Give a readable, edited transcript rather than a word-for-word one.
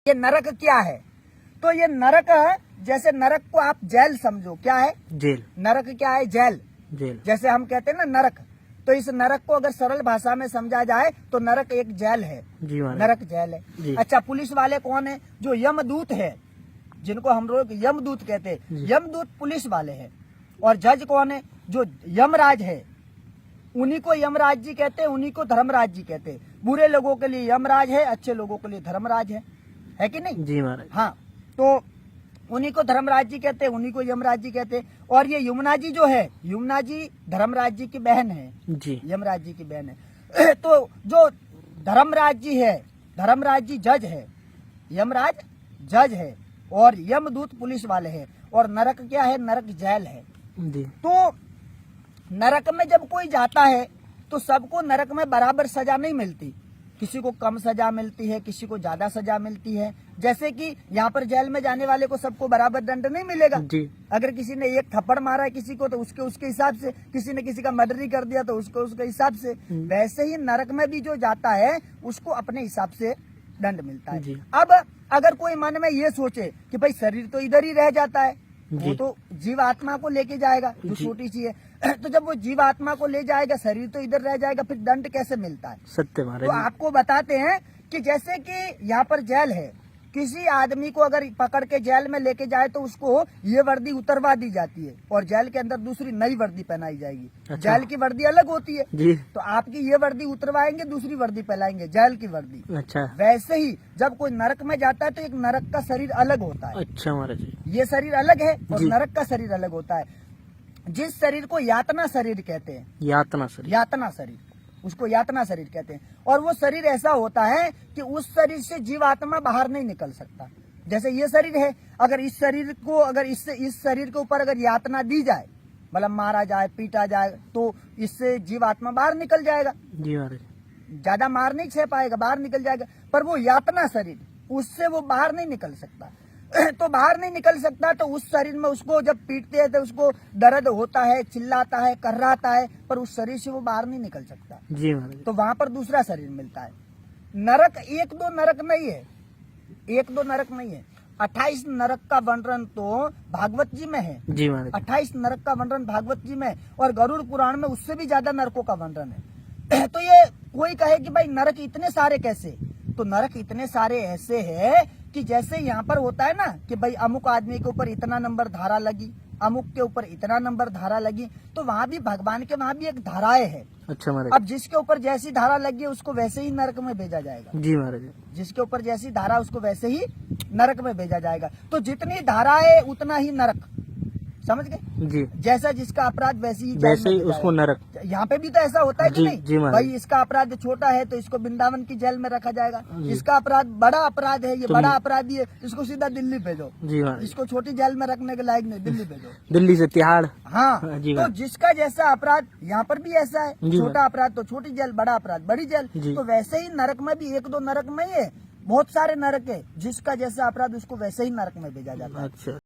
ये नरक क्या है? तो ये नरक है, जैसे नरक को आप जेल समझो। क्या है? जेल। नरक क्या है? जेल। जेल। जैसे हम कहते हैं ना नरक, तो इस नरक को अगर सरल भाषा में समझा जाए तो नरक एक जेल है। जी नरक जेल है। अच्छा, पुलिस वाले कौन है? जो यमदूत है, जिनको हम लोग यमदूत कहते हैं, यमदूत पुलिस वाले हैं। और जज कौन है? जो यमराज है, उन्हीं को यमराज जी कहते हैं, उन्हीं को धर्मराज जी कहते हैं। बुरे लोगों के लिए यमराज है, अच्छे लोगों के लिए धर्मराज है कि नहीं? जी महाराज। हाँ, तो उन्हीं को धर्मराज जी कहते हैं, उन्हीं को यमराज जी कहते हैं। और ये यमुना जी जो है, यमुना जी धर्मराज जी की बहन है, जी यमराज जी की बहन है। तो जो धर्मराज जी है, धर्मराज जी जज है, यमराज जज है, और यमदूत पुलिस वाले हैं। और नरक क्या है? नरक जेल है। जी। तो नरक में जब कोई जाता है तो सबको नरक में बराबर सजा नहीं मिलती। किसी को कम सजा मिलती है, किसी को ज्यादा सजा मिलती है। जैसे कि यहाँ पर जेल में जाने वाले को सबको बराबर दंड नहीं मिलेगा। जी। अगर किसी ने एक थप्पड़ मारा है किसी को तो उसके हिसाब से, किसी ने किसी का मर्डर ही कर दिया तो उसके हिसाब से। वैसे ही नरक में भी जो जाता है उसको अपने हिसाब से दंड मिलता है। अब अगर कोई मन में ये सोचे कि भाई शरीर तो इधर ही रह जाता है, वो तो जीव आत्मा को लेके जाएगा, जो छोटी सी है। तो जब वो जीव आत्मा को ले जाएगा, शरीर तो इधर रह जाएगा, फिर दंड कैसे मिलता है? सत्य महाराज। तो आपको बताते हैं कि जैसे कि यहाँ पर जेल है, किसी आदमी को अगर पकड़ के जेल में लेके जाए तो उसको ये वर्दी उतरवा दी जाती है और जेल के अंदर दूसरी नई वर्दी पहनाई जाएगी। अच्छा। जेल की वर्दी अलग होती है जी। तो आपकी ये वर्दी उतरवाएंगे, दूसरी वर्दी पहनाएंगे, जेल की वर्दी। अच्छा। वैसे ही जब कोई नरक में जाता है तो एक नरक का शरीर अलग होता है। अच्छा महाराज। ये शरीर अलग है और नरक का शरीर अलग होता है। जिस शरीर को यातना शरीर कहते हैं, यातना शरीर, यातना शरीर, उसको यातना शरीर कहते हैं। और वो शरीर ऐसा होता है कि उस शरीर से जीवात्मा बाहर नहीं निकल सकता। जैसे ये शरीर है, अगर इस शरीर को, अगर इस शरीर के ऊपर अगर यातना दी जाए, मतलब मारा जाए, पीटा जाए, तो इससे जीवात्मा बाहर निकल जाएगा। जी महाराज। ज्यादा मार नहीं सह पाएगा, बाहर निकल जाएगा। पर वो यातना शरीर, उससे वो बाहर नहीं निकल सकता। तो बाहर नहीं निकल सकता तो उस शरीर में उसको जब पीटते हैं तो उसको दर्द होता है, चिल्लाता है, कर्राता है, पर उस शरीर से वो बाहर नहीं निकल सकता। जी महाराज। तो वहां पर दूसरा शरीर मिलता है। नरक एक दो नरक नहीं है, एक दो नरक नहीं है। 28 नरक का वर्णन तो भागवत जी में है। जी महाराज। 28 नरक का वर्णन भागवत जी में, और गरुड़ पुराण में उससे भी ज्यादा नरकों का वर्णन है। तो ये कोई कहे कि भाई नरक इतने सारे कैसे? तो नरक इतने सारे ऐसे है कि जैसे यहाँ पर होता है ना कि भाई अमुक आदमी के ऊपर इतना नंबर धारा लगी, अमुक के ऊपर इतना नंबर धारा लगी, तो वहाँ भी भगवान के वहाँ भी एक धाराएं है। अच्छा महाराज। अब जिसके ऊपर जैसी धारा लगी है उसको वैसे ही नरक में भेजा जाएगा। जी महाराज। जिसके ऊपर जैसी धारा उसको वैसे ही नरक में भेजा जाएगा। तो जितनी धारा है उतना ही नरक, समझ गए? जी। जैसा जिसका अपराध वैसे ही उसको नरक। यहाँ पे भी तो ऐसा होता है कि नहीं? जी भाई इसका अपराध छोटा है तो इसको वृंदावन की जेल में रखा जाएगा। इसका अपराध बड़ा अपराध है, ये बड़ा अपराधी है, इसको सीधा दिल्ली भेजो। जी महाराज। इसको छोटी जेल में रखने के लायक नहीं, दिल्ली भेजो। दिल्ली से तिहाड़। हाँ, जी तो जिसका जैसा अपराध यहाँ पर भी ऐसा है, छोटा अपराध तो छोटी जेल, बड़ा अपराध बड़ी जेल। तो वैसे ही नरक में भी एक दो नरक नहीं है, बहुत सारे नरक है। जिसका जैसा अपराध उसको वैसे ही नरक में भेजा जाता है। अच्छा।